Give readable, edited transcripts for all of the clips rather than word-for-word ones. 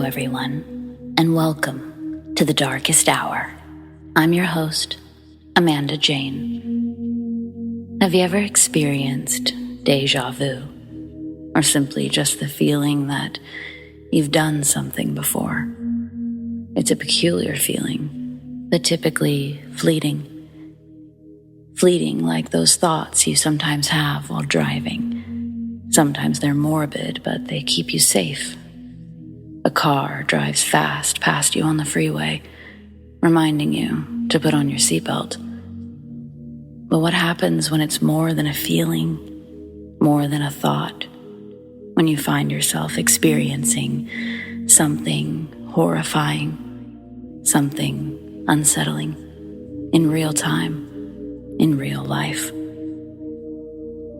everyone, and welcome to the Darkest Hour. I'm your host, Amanda Jane. Have you ever experienced deja vu, or simply just the feeling that you've done something before? It's a peculiar feeling, but typically fleeting. Fleeting like those thoughts you sometimes have while driving. Sometimes they're morbid, but they keep you safe. A car drives fast past you on the freeway, reminding you to put on your seatbelt. But what happens when it's more than a feeling, more than a thought? When you find yourself experiencing something horrifying, something unsettling, in real time, in real life.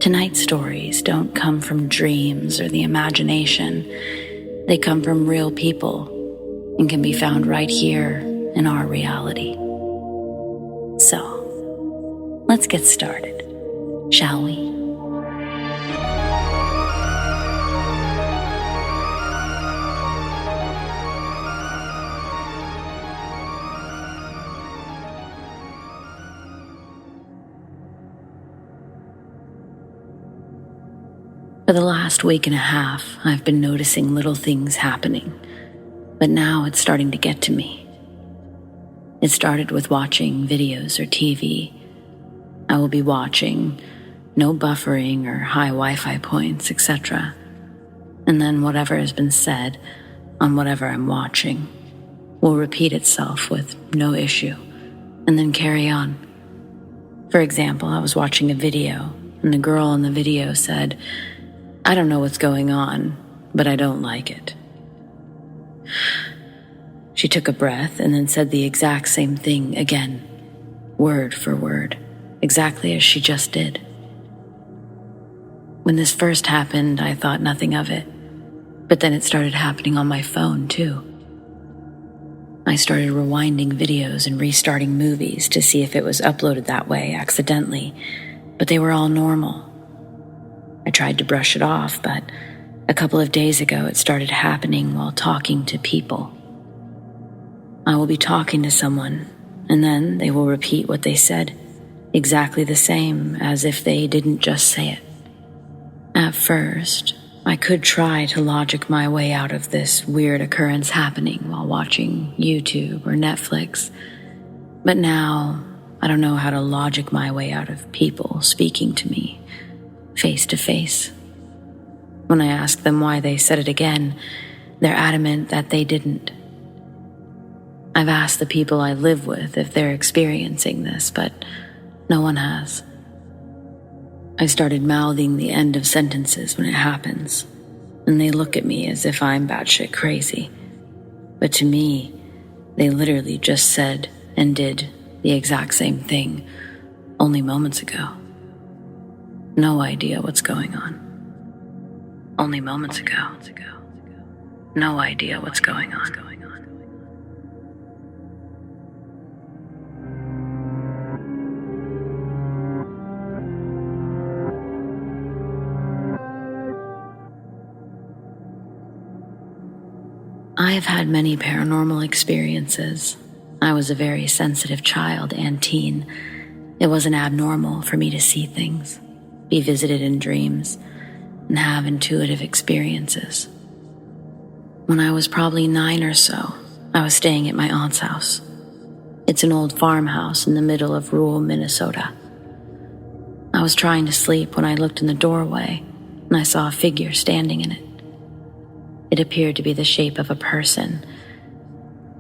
Tonight's stories don't come from dreams or the imagination. They come from real people and can be found right here in our reality. So, let's get started, shall we? For the last week and a half, I've been noticing little things happening, but now it's starting to get to me. It started with watching videos or TV. I will be watching, no buffering or high Wi-Fi points, etc. And then whatever has been said on whatever I'm watching will repeat itself with no issue, and then carry on. For example, I was watching a video, and the girl in the video said, "I don't know what's going on, but I don't like it." She took a breath and then said the exact same thing again, word for word, exactly as she just did. When this first happened, I thought nothing of it, but then it started happening on my phone too. I started rewinding videos and restarting movies to see if it was uploaded that way accidentally, but they were all normal. I tried to brush it off, but a couple of days ago it started happening while talking to people. I will be talking to someone, and then they will repeat what they said, exactly the same as if they didn't just say it. At first, I could try to logic my way out of this weird occurrence happening while watching YouTube or Netflix, but now I don't know how to logic my way out of people speaking to me face to face. When I ask them why they said it again, they're adamant that they didn't. I've asked the people I live with if they're experiencing this, but no one has. I started mouthing the end of sentences when it happens, and they look at me as if I'm batshit crazy. But to me, they literally just said and did the exact same thing only moments ago. No idea what's going on. Only moments ago. No idea what's going on. I have had many paranormal experiences. I was a very sensitive child and teen. It wasn't abnormal for me to see things, be visited in dreams, and have intuitive experiences. When I was probably 9 or so, I was staying at my aunt's house. It's an old farmhouse in the middle of rural Minnesota. I was trying to sleep when I looked in the doorway, and I saw a figure standing in it. It appeared to be the shape of a person,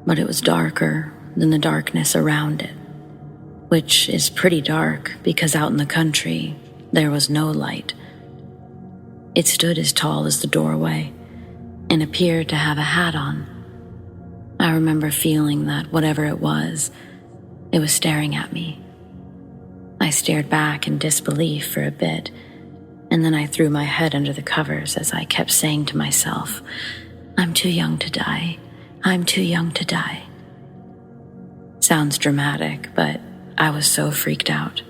but it was darker than the darkness around it, which is pretty dark because out in the country, there was no light. It stood as tall as the doorway and appeared to have a hat on. I remember feeling that whatever it was staring at me. I stared back in disbelief for a bit, and then I threw my head under the covers as I kept saying to myself, "I'm too young to die. I'm too young to die." Sounds dramatic, but I was so freaked out.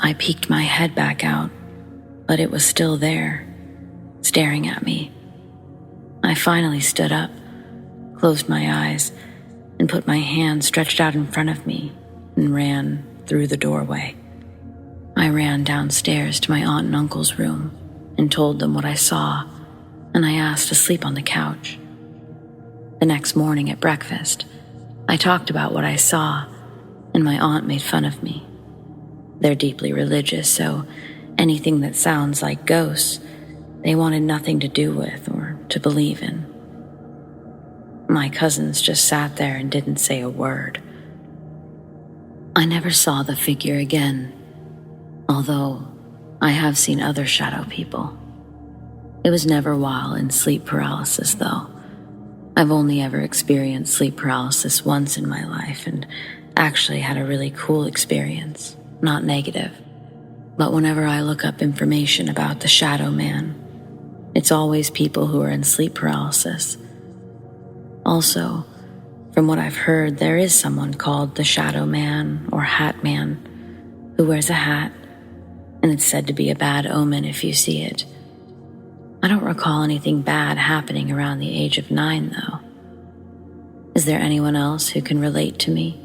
I peeked my head back out, but it was still there, staring at me. I finally stood up, closed my eyes, and put my hand stretched out in front of me and ran through the doorway. I ran downstairs to my aunt and uncle's room and told them what I saw, and I asked to sleep on the couch. The next morning at breakfast, I talked about what I saw, and my aunt made fun of me. They're deeply religious, so anything that sounds like ghosts, they wanted nothing to do with or to believe in. My cousins just sat there and didn't say a word. I never saw the figure again, although I have seen other shadow people. It was never while in sleep paralysis, though. I've only ever experienced sleep paralysis once in my life and actually had a really cool experience, not negative. But whenever I look up information about the Shadow Man, it's always people who are in sleep paralysis. Also, from what I've heard, there is someone called the Shadow Man or Hat Man who wears a hat, and it's said to be a bad omen if you see it. I don't recall anything bad happening around the age of 9, though. Is there anyone else who can relate to me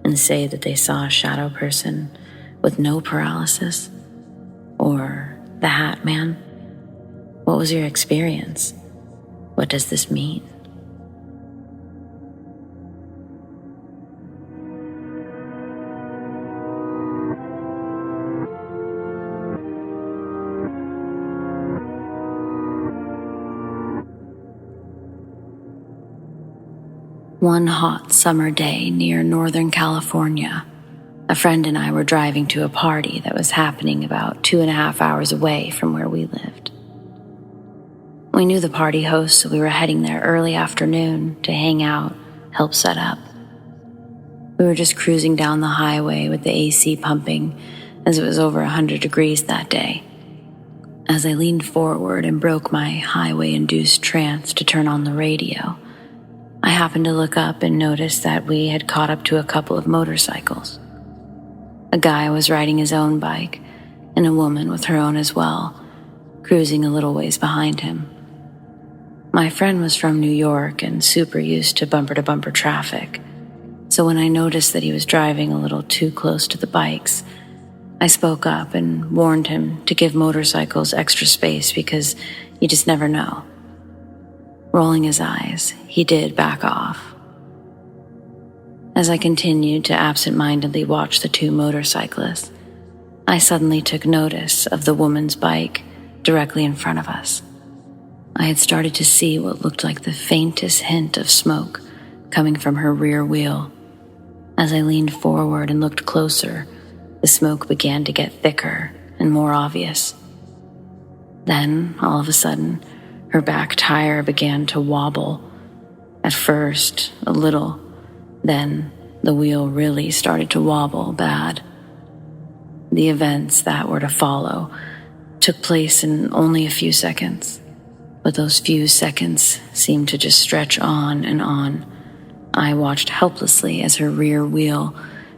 and say that they saw a shadow person with no paralysis? Or the Hat Man? What was your experience? What does this mean? One hot summer day near Northern California, a friend and I were driving to a party that was happening about 2.5 hours away from where we lived. We knew the party host, so we were heading there early afternoon to hang out, help set up. We were just cruising down the highway with the AC pumping as it was over 100 degrees that day. As I leaned forward and broke my highway-induced trance to turn on the radio, I happened to look up and noticed that we had caught up to a couple of motorcycles. A guy was riding his own bike, and a woman with her own as well, cruising a little ways behind him. My friend was from New York and super used to bumper-to-bumper traffic, so when I noticed that he was driving a little too close to the bikes, I spoke up and warned him to give motorcycles extra space because you just never know. Rolling his eyes, he did back off. As I continued to absent-mindedly watch the two motorcyclists, I suddenly took notice of the woman's bike directly in front of us. I had started to see what looked like the faintest hint of smoke coming from her rear wheel. As I leaned forward and looked closer, the smoke began to get thicker and more obvious. Then, all of a sudden, her back tire began to wobble. At first, a little. Then, the wheel really started to wobble bad. The events that were to follow took place in only a few seconds. But those few seconds seemed to just stretch on and on. I watched helplessly as her rear wheel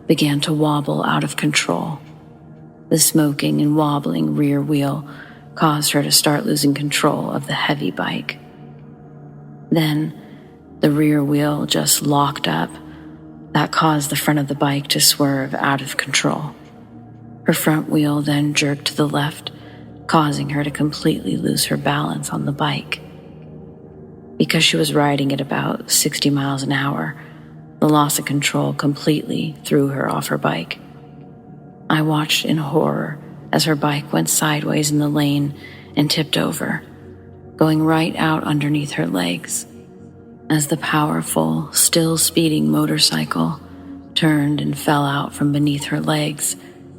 began to wobble out of control. The smoking and wobbling rear wheel caused her to start losing control of the heavy bike. Then, the rear wheel just locked up. That caused the front of the bike to swerve out of control. Her front wheel then jerked to the left, causing her to completely lose her balance on the bike. Because she was riding at about 60 miles an hour, the loss of control completely threw her off her bike. I watched in horror as her bike went sideways in the lane and tipped over, going right out underneath her legs. As the powerful, still speeding motorcycle turned and fell out from beneath her legs,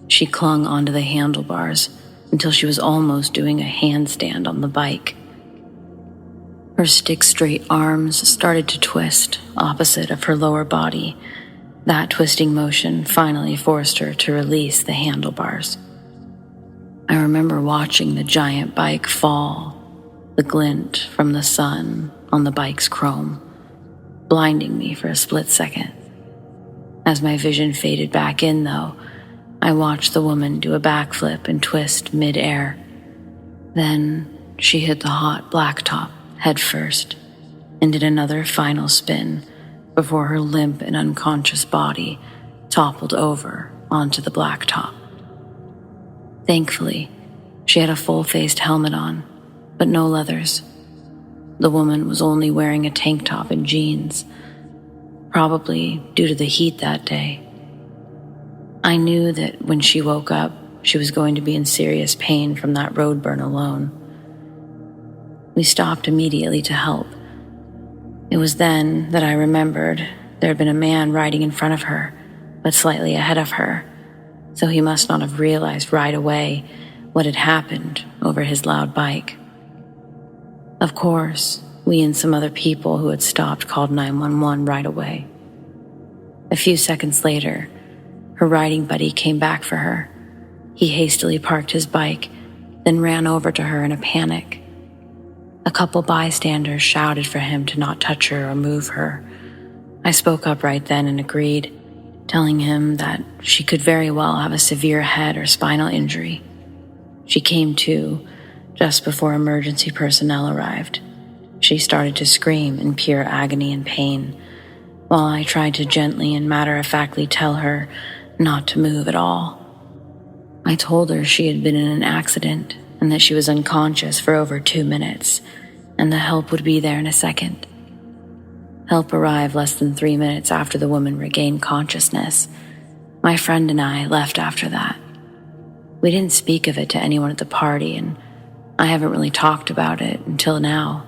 she clung onto the handlebars until she was almost doing a handstand on the bike. Her stick-straight arms started to twist opposite of her lower body. That twisting motion finally forced her to release the handlebars. I remember watching the giant bike fall, the glint from the sun on the bike's chrome, blinding me for a split second. As my vision faded back in, though, I watched the woman do a backflip and twist mid-air. Then she hit the hot blacktop head first and did another final spin before her limp and unconscious body toppled over onto the blacktop. Thankfully, she had a full-faced helmet on, but no leathers. The woman was only wearing a tank top and jeans, probably due to the heat that day. I knew that when she woke up, she was going to be in serious pain from that road burn alone. We stopped immediately to help. It was then that I remembered there had been a man riding in front of her, but slightly ahead of her, so he must not have realized right away what had happened over his loud bike. Of course, we and some other people who had stopped called 911 right away. A few seconds later, her riding buddy came back for her. He hastily parked his bike, then ran over to her in a panic. A couple bystanders shouted for him to not touch her or move her. I spoke up right then and agreed, telling him that she could very well have a severe head or spinal injury. She came to just before emergency personnel arrived. She started to scream in pure agony and pain, while I tried to gently and matter-of-factly tell her not to move at all. I told her she had been in an accident and that she was unconscious for over 2 minutes, and the help would be there in a second. Help arrived less than 3 minutes after the woman regained consciousness. My friend and I left after that. We didn't speak of it to anyone at the party, and I haven't really talked about it until now.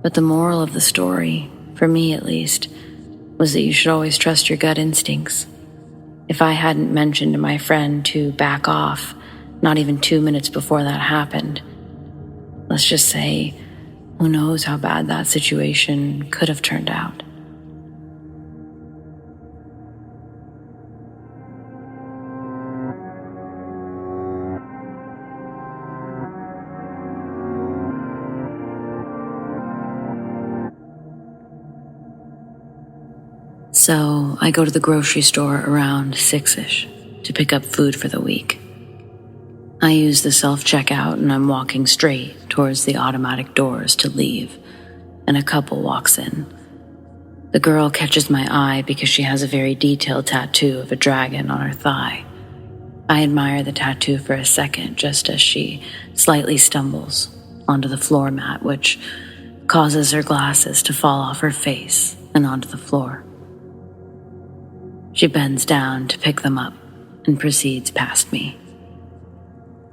But the moral of the story, for me at least, was that you should always trust your gut instincts. If I hadn't mentioned to my friend to back off, not even 2 minutes before that happened, let's just say, who knows how bad that situation could have turned out. So I go to the grocery store around 6-ish to pick up food for the week. I use the self-checkout and I'm walking straight towards the automatic doors to leave, and a couple walks in. The girl catches my eye because she has a very detailed tattoo of a dragon on her thigh. I admire the tattoo for a second just as she slightly stumbles onto the floor mat, which causes her glasses to fall off her face and onto the floor. She bends down to pick them up and proceeds past me.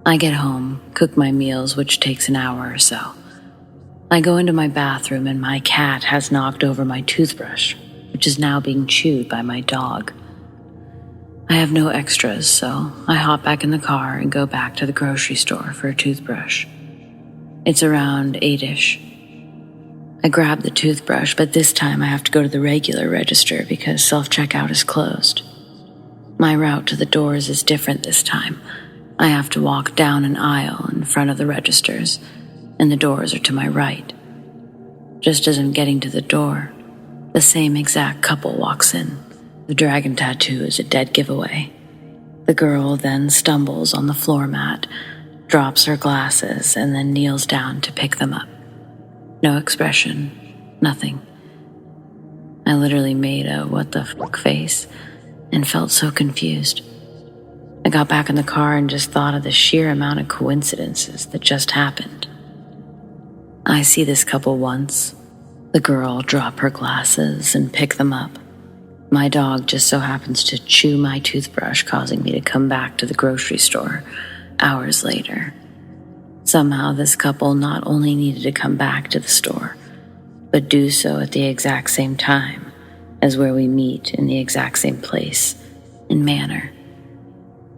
I get home, cook my meals, which takes an hour or so. I go into my bathroom and my cat has knocked over my toothbrush, which is now being chewed by my dog. I have no extras, so I hop back in the car and go back to the grocery store for a toothbrush. It's around 8-ish. I grab the toothbrush, but this time I have to go to the regular register because self-checkout is closed. My route to the doors is different this time. I have to walk down an aisle in front of the registers, and the doors are to my right. Just as I'm getting to the door, the same exact couple walks in. The dragon tattoo is a dead giveaway. The girl then stumbles on the floor mat, drops her glasses, and then kneels down to pick them up. No expression, nothing. I literally made a what the fuck face and felt so confused. I got back in the car and just thought of the sheer amount of coincidences that just happened. I see this couple once. The girl drop her glasses and pick them up. My dog just so happens to chew my toothbrush, causing me to come back to the grocery store hours later. Somehow this couple not only needed to come back to the store, but do so at the exact same time as where we meet in the exact same place and manner.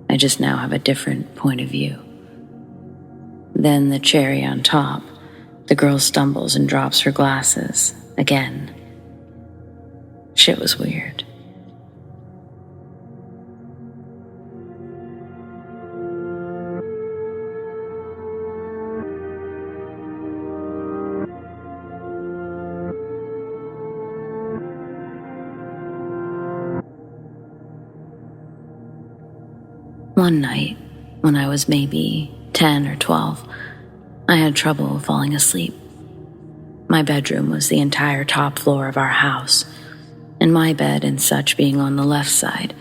I just now have a different point of view. Then the cherry on top, the girl stumbles and drops her glasses again. Shit was weird. One night, when I was maybe 10 or 12, I had trouble falling asleep. My bedroom was the entire top floor of our house, and my bed and such being on the left side,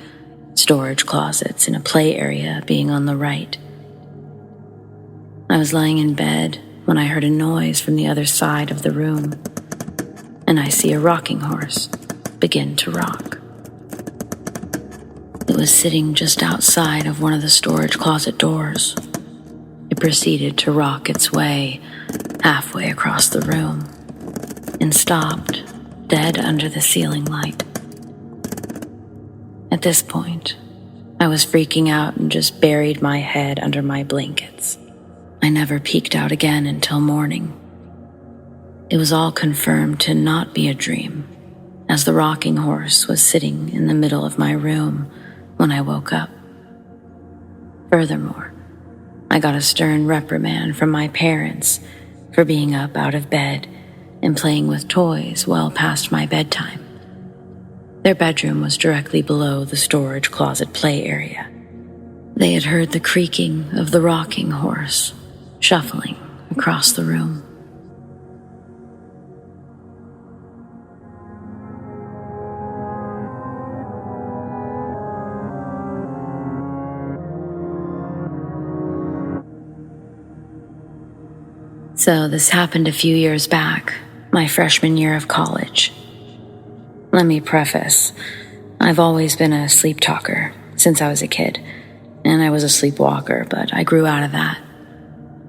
storage closets and a play area being on the right. I was lying in bed when I heard a noise from the other side of the room, and I see a rocking horse begin to rock. It was sitting just outside of one of the storage closet doors. It proceeded to rock its way halfway across the room and stopped dead under the ceiling light. At this point, I was freaking out and just buried my head under my blankets. I never peeked out again until morning. It was all confirmed to not be a dream, as the rocking horse was sitting in the middle of my room when I woke up. Furthermore, I got a stern reprimand from my parents for being up out of bed and playing with toys well past my bedtime. Their bedroom was directly below the storage closet play area. They had heard the creaking of the rocking horse shuffling across the room. So this happened a few years back, my freshman year of college. Let me preface, I've always been a sleep talker since I was a kid, and I was a sleepwalker, but I grew out of that.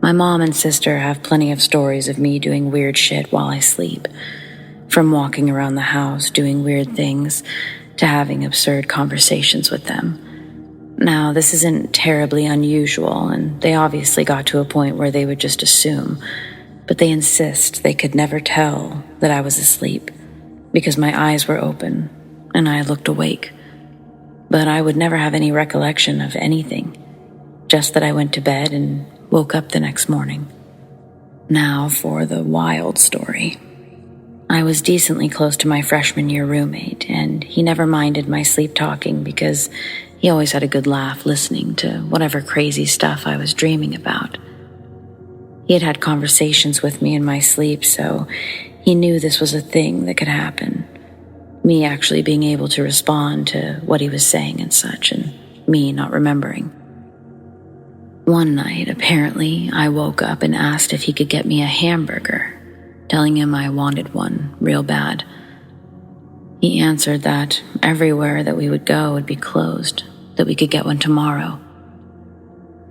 My mom and sister have plenty of stories of me doing weird shit while I sleep, from walking around the house doing weird things to having absurd conversations with them. Now, this isn't terribly unusual, and they obviously got to a point where they would just assume, but they insist they could never tell that I was asleep because my eyes were open and I looked awake. But I would never have any recollection of anything, just that I went to bed and woke up the next morning. Now for the wild story. I was decently close to my freshman year roommate, and he never minded my sleep talking because he always had a good laugh listening to whatever crazy stuff I was dreaming about. He had had conversations with me in my sleep, so he knew this was a thing that could happen. Me actually being able to respond to what he was saying and such, and me not remembering. One night, apparently, I woke up and asked if he could get me a hamburger, telling him I wanted one real bad. He answered that everywhere that we would go would be closed, that we could get one tomorrow.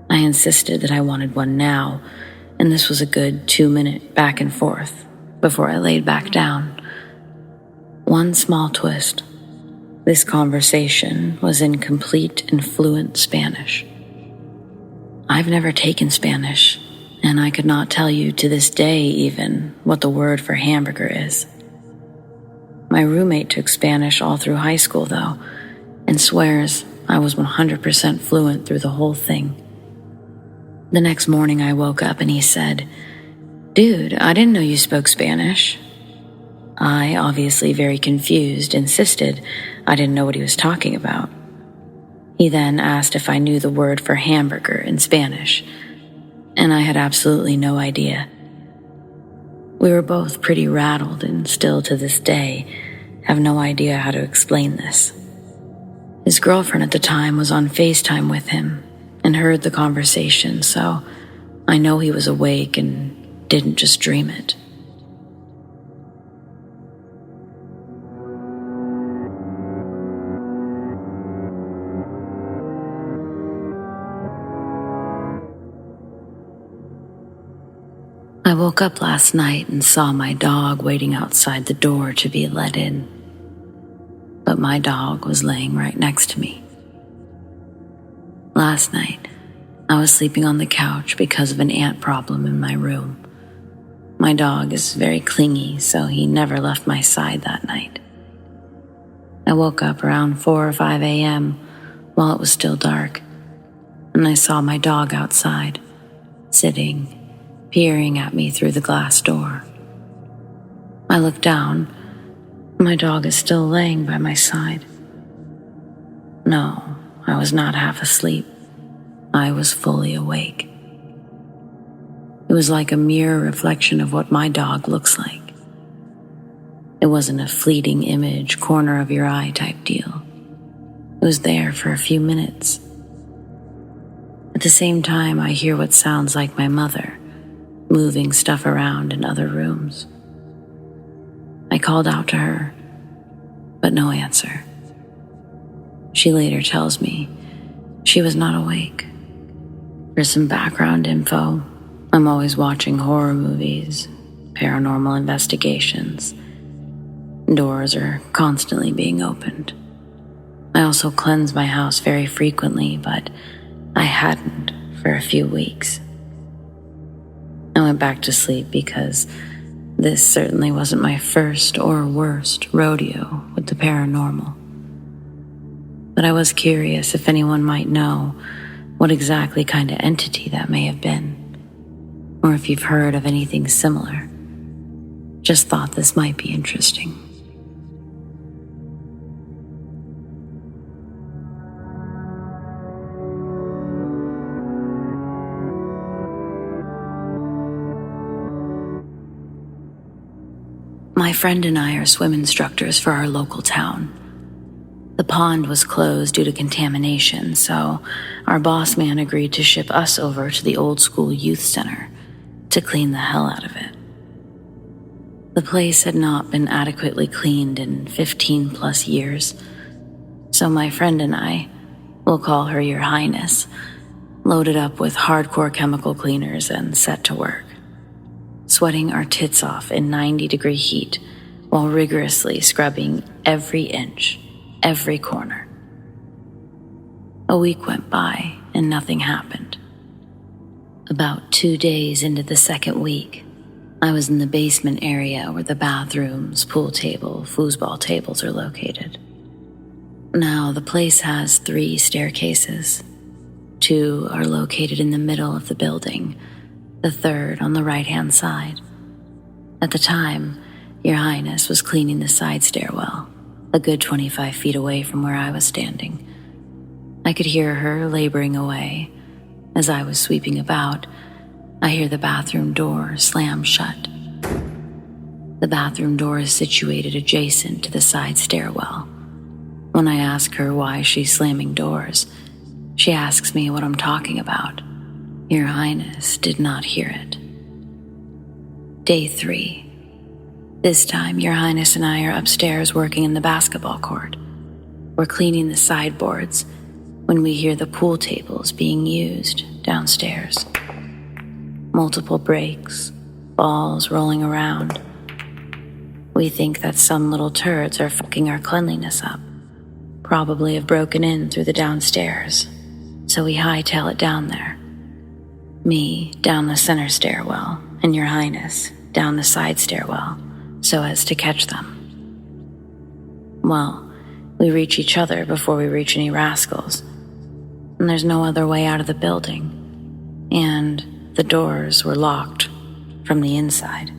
I insisted that I wanted one now, and this was a good 2-minute back and forth before I laid back down. One small twist. This conversation was in complete and fluent Spanish. I've never taken Spanish, and I could not tell you to this day even what the word for hamburger is. My roommate took Spanish all through high school, though, and swears I was 100% fluent through the whole thing. The next morning I woke up and he said, "Dude, I didn't know you spoke Spanish." I, obviously very confused, insisted I didn't know what he was talking about. He then asked if I knew the word for hamburger in Spanish, and I had absolutely no idea. We were both pretty rattled and still to this day have no idea how to explain this. His girlfriend at the time was on FaceTime with him and heard the conversation, so I know he was awake and didn't just dream it. I woke up last night and saw my dog waiting outside the door to be let in. But my dog was laying right next to me. Last night, I was sleeping on the couch because of an ant problem in my room. My dog is very clingy, so he never left my side that night. I woke up around 4 or 5 a.m. while it was still dark, and I saw my dog outside, sitting, peering at me through the glass door. I looked down. My dog is still laying by my side. No, I was not half asleep. I was fully awake. It was like a mirror reflection of what my dog looks like. It wasn't a fleeting image, corner of your eye type deal. It was there for a few minutes. At the same time, I hear what sounds like my mother moving stuff around in other rooms. I called out to her, but no answer. She later tells me she was not awake. For some background info, I'm always watching horror movies, paranormal investigations. Doors are constantly being opened. I also cleanse my house very frequently, but I hadn't for a few weeks. I went back to sleep because this certainly wasn't my first or worst rodeo with the paranormal. But I was curious if anyone might know what exactly kind of entity that may have been, or if you've heard of anything similar. Just thought this might be interesting. My friend and I are swim instructors for our local town. The pond was closed due to contamination, so our boss man agreed to ship us over to the old school youth center to clean the hell out of it. The place had not been adequately cleaned in 15 plus years, so my friend and I, we'll call her Your Highness, loaded up with hardcore chemical cleaners and set to work, sweating our tits off in 90-degree heat while rigorously scrubbing every inch, every corner. A week went by and nothing happened. About 2 days into the second week, I was in the basement area where the bathrooms, pool table, foosball tables are located. Now, the place has 3 staircases. 2 are located in the middle of the building, the 3rd on the right-hand side. At the time, Your Highness was cleaning the side stairwell, a good 25 feet away from where I was standing. I could hear her laboring away. As I was sweeping about, I hear the bathroom door slam shut. The bathroom door is situated adjacent to the side stairwell. When I ask her why she's slamming doors, she asks me what I'm talking about. Your Highness did not hear it. Day 3. This time, Your Highness and I are upstairs working in the basketball court. We're cleaning the sideboards when we hear the pool tables being used downstairs. Multiple breaks, balls rolling around. We think that some little turds are fucking our cleanliness up. Probably have broken in through the downstairs, so we hightail it down there. Me down the center stairwell, and Your Highness down the side stairwell, so as to catch them. Well, we reach each other before we reach any rascals, and there's no other way out of the building, and the doors were locked from the inside.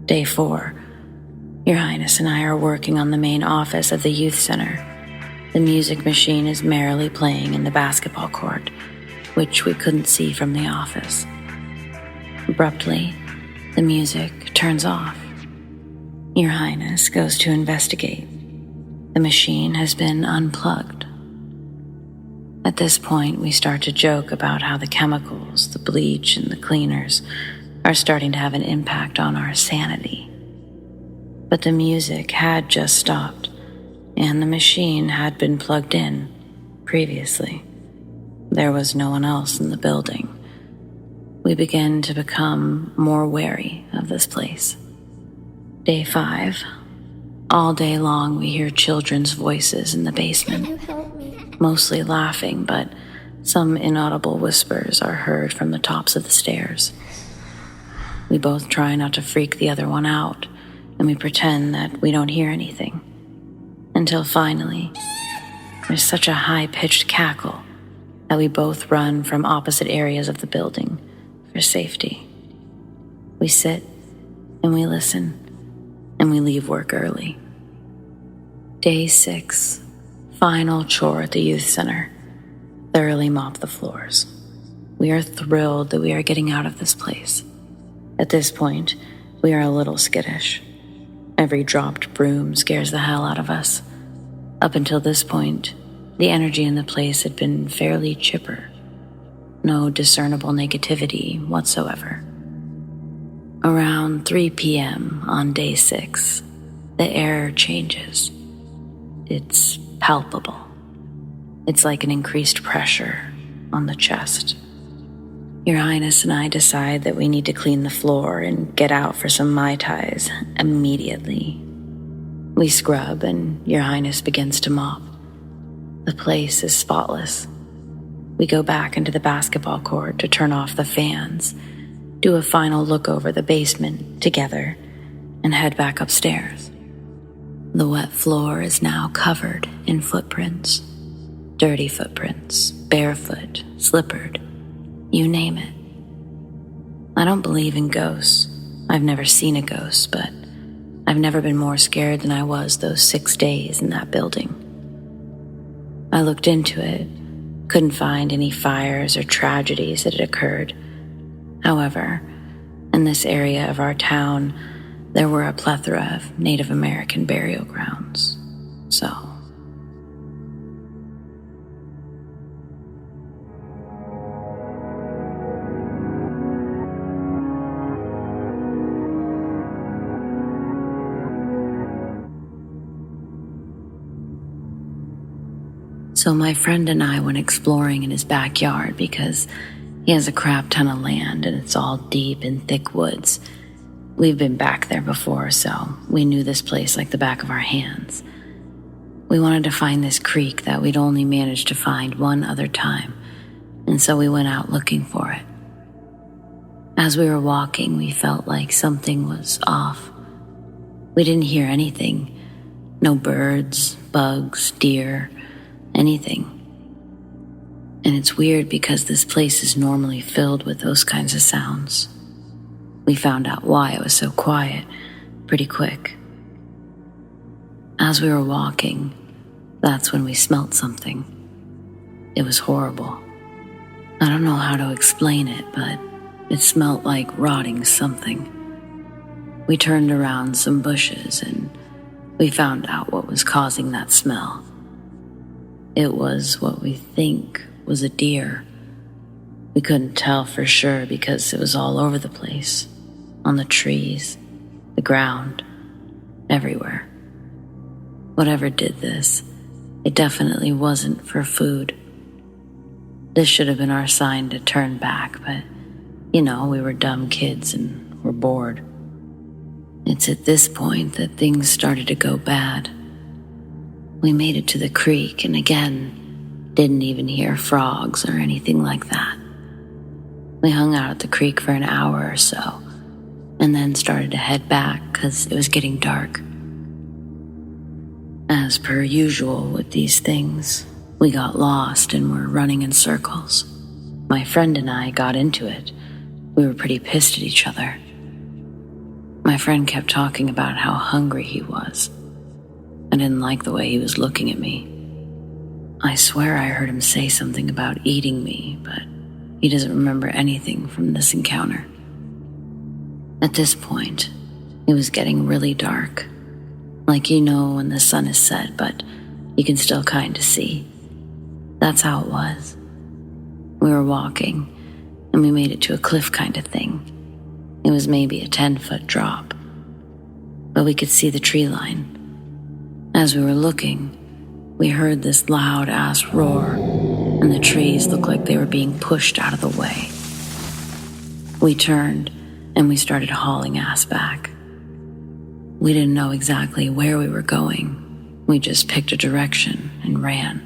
Day 4, Your Highness and I are working on the main office of the youth center. The music machine is merrily playing in the basketball court, which we couldn't see from the office. Abruptly, the music turns off. Your Highness goes to investigate. The machine has been unplugged. At this point, we start to joke about how the chemicals, the bleach, and the cleaners are starting to have an impact on our sanity. But the music had just stopped, and the machine had been plugged in previously. There was no one else in the building. We begin to become more wary of this place. Day 5. All day long we hear children's voices in the basement, mostly laughing, but some inaudible whispers are heard from the tops of the stairs. We both try not to freak the other one out, and we pretend that we don't hear anything. Until finally, there's such a high-pitched cackle that we both run from opposite areas of the building for safety. We sit and we listen, and we leave work early. Day 6, final chore at the youth center. Thoroughly mop the floors. We are thrilled that we are getting out of this place. At this point, we are a little skittish. Every dropped broom scares the hell out of us. Up until this point, the energy in the place had been fairly chipper. No discernible negativity whatsoever. Around 3 p.m. on day 6, the air changes. It's palpable. It's like an increased pressure on the chest. Your Highness and I decide that we need to clean the floor and get out for some Mai Tais immediately. We scrub and Your Highness begins to mop. The place is spotless. We go back into the basketball court to turn off the fans, do a final look over the basement together, and head back upstairs. The wet floor is now covered in footprints. Dirty footprints, barefoot, slippered, you name it. I don't believe in ghosts. I've never seen a ghost, but I've never been more scared than I was those 6 days in that building. I looked into it, couldn't find any fires or tragedies that had occurred. However, in this area of our town, there were a plethora of Native American burial grounds. So my friend and I went exploring in his backyard because he has a crap ton of land and it's all deep in thick woods. We've been back there before, so we knew this place like the back of our hands. We wanted to find this creek that we'd only managed to find one other time, and so we went out looking for it. As we were walking, we felt like something was off. We didn't hear anything. No birds, bugs, deer, anything. And it's weird because this place is normally filled with those kinds of sounds. We found out why it was so quiet pretty quick. As we were walking, that's when we smelt something. It was horrible. I don't know how to explain it, but it smelt like rotting something. We turned around some bushes and we found out what was causing that smell. It was what we think was a deer. We couldn't tell for sure because it was all over the place, on the trees, the ground, everywhere. Whatever did this, it definitely wasn't for food. This should have been our sign to turn back, but, we were dumb kids and were bored. It's at this point that things started to go bad. We made it to the creek and again, didn't even hear frogs or anything like that. We hung out at the creek for an hour or so and then started to head back because it was getting dark. As per usual with these things, we got lost and were running in circles. My friend and I got into it. We were pretty pissed at each other. My friend kept talking about how hungry he was. I didn't like the way he was looking at me. I swear I heard him say something about eating me, but he doesn't remember anything from this encounter. At this point, it was getting really dark. Like when the sun is set, but you can still kind of see. That's how it was. We were walking, and we made it to a cliff kind of thing. It was maybe a 10-foot drop, but we could see the tree line. As we were looking, we heard this loud-ass roar, and the trees looked like they were being pushed out of the way. We turned, and we started hauling ass back. We didn't know exactly where we were going. We just picked a direction and ran.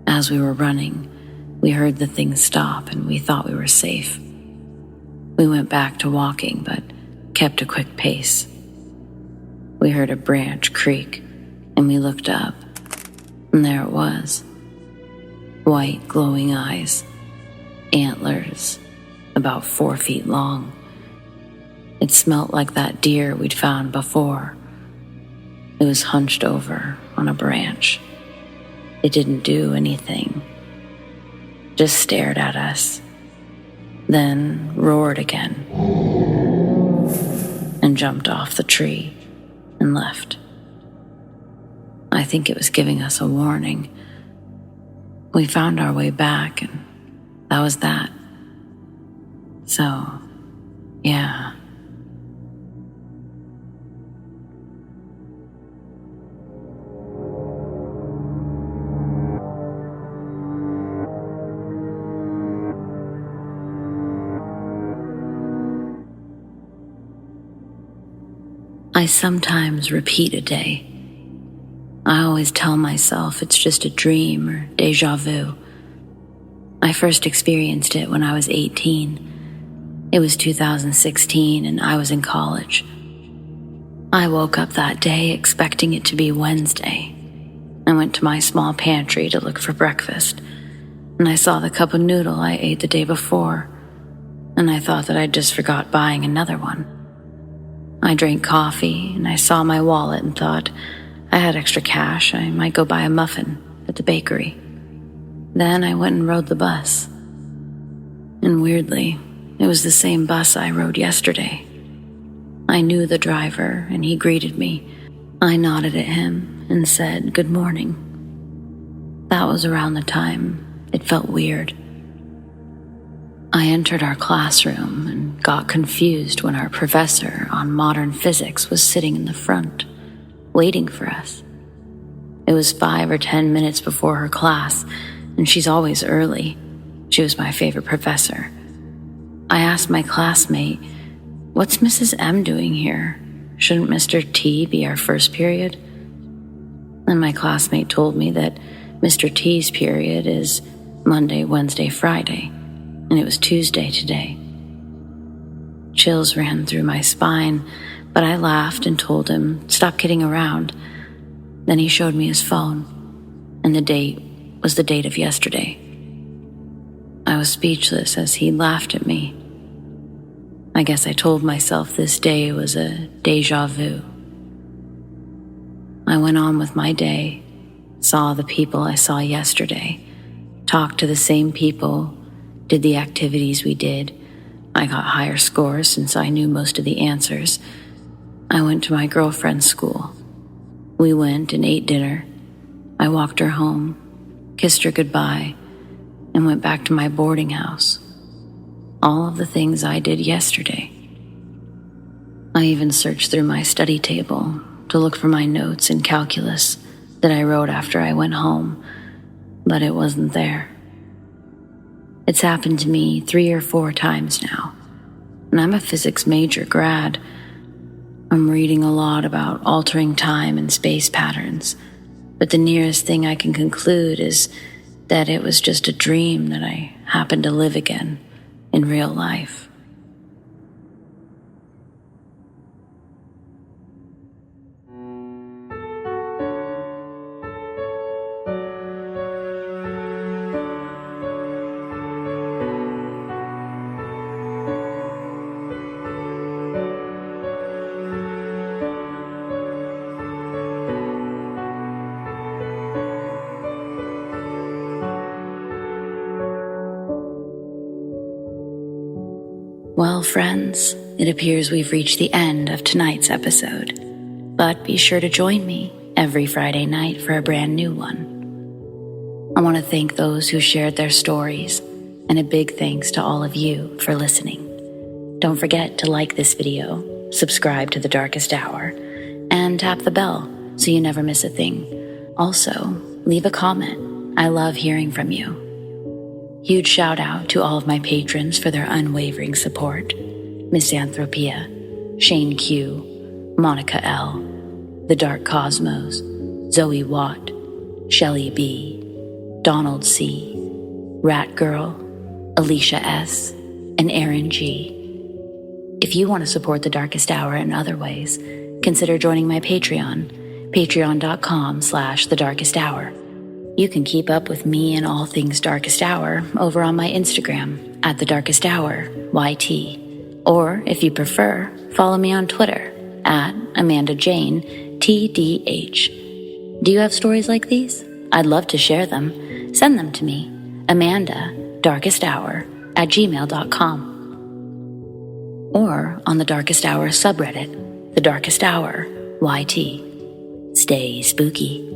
As we were running, we heard the thing stop, and we thought we were safe. We went back to walking, but kept a quick pace. We heard a branch creak, and we looked up, and there it was. White, glowing eyes, antlers, about 4 feet long. It smelt like that deer we'd found before. It was hunched over on a branch. It didn't do anything, just stared at us, then roared again, and jumped off the tree. and left. I think it was giving us a warning. We found our way back, and that was that. So, yeah. I sometimes repeat a day. I always tell myself it's just a dream or deja vu. I first experienced it when I was 18. It was 2016 and I was in college. I woke up that day expecting it to be Wednesday. I went to my small pantry to look for breakfast, and I saw the cup of noodle I ate the day before, and I thought that I'd just forgot buying another one. I drank coffee, and I saw my wallet and thought I had extra cash. I might go buy a muffin at the bakery. Then I went and rode the bus. And weirdly, it was the same bus I rode yesterday. I knew the driver, and he greeted me. I nodded at him and said, "Good morning." That was around the time it felt weird. I entered our classroom and got confused when our professor on modern physics was sitting in the front, waiting for us. It was 5 or 10 minutes before her class, and she's always early. She was my favorite professor. I asked my classmate, "What's Mrs. M doing here? Shouldn't Mr. T be our first period?" And my classmate told me that Mr. T's period is Monday, Wednesday, Friday, and it was Tuesday today. Chills ran through my spine, but I laughed and told him, "Stop kidding around." Then he showed me his phone, and the date was the date of yesterday. I was speechless as he laughed at me. I guess I told myself this day was a deja vu. I went on with my day, saw the people I saw yesterday, talked to the same people, did the activities we did. I got higher scores since I knew most of the answers. I went to my girlfriend's school. We went and ate dinner. I walked her home, kissed her goodbye, and went back to my boarding house. All of the things I did yesterday. I even searched through my study table to look for my notes in calculus that I wrote after I went home, but it wasn't there. It's happened to me 3 or 4 times now, and I'm a physics major grad. I'm reading a lot about altering time and space patterns, but the nearest thing I can conclude is that it was just a dream that I happened to live again in real life. Well, friends, it appears we've reached the end of tonight's episode, but be sure to join me every Friday night for a brand new one. I want to thank those who shared their stories, and a big thanks to all of you for listening. Don't forget to like this video, subscribe to The Darkest Hour, and tap the bell so you never miss a thing. Also, leave a comment. I love hearing from you. Huge shout out to all of my patrons for their unwavering support. MISANTHROPIA, Shane Q, Monica L, The Dark Cosmos, ZOEWATT, Shelley B, Donald C, Rat Girl, ALISHA S, and ERIN G. If you want to support The Darkest Hour in other ways, consider joining my Patreon, patreon.com/thedarkesthour. You can keep up with me and all things Darkest Hour over on my Instagram at thedarkesthouryt. Or, if you prefer, follow me on Twitter at amandajanetdh. Do you have stories like these? I'd love to share them. Send them to me, amandadarkesthour@gmail.com. Or on the Darkest Hour subreddit, The Darkest Hour, YT. Stay spooky.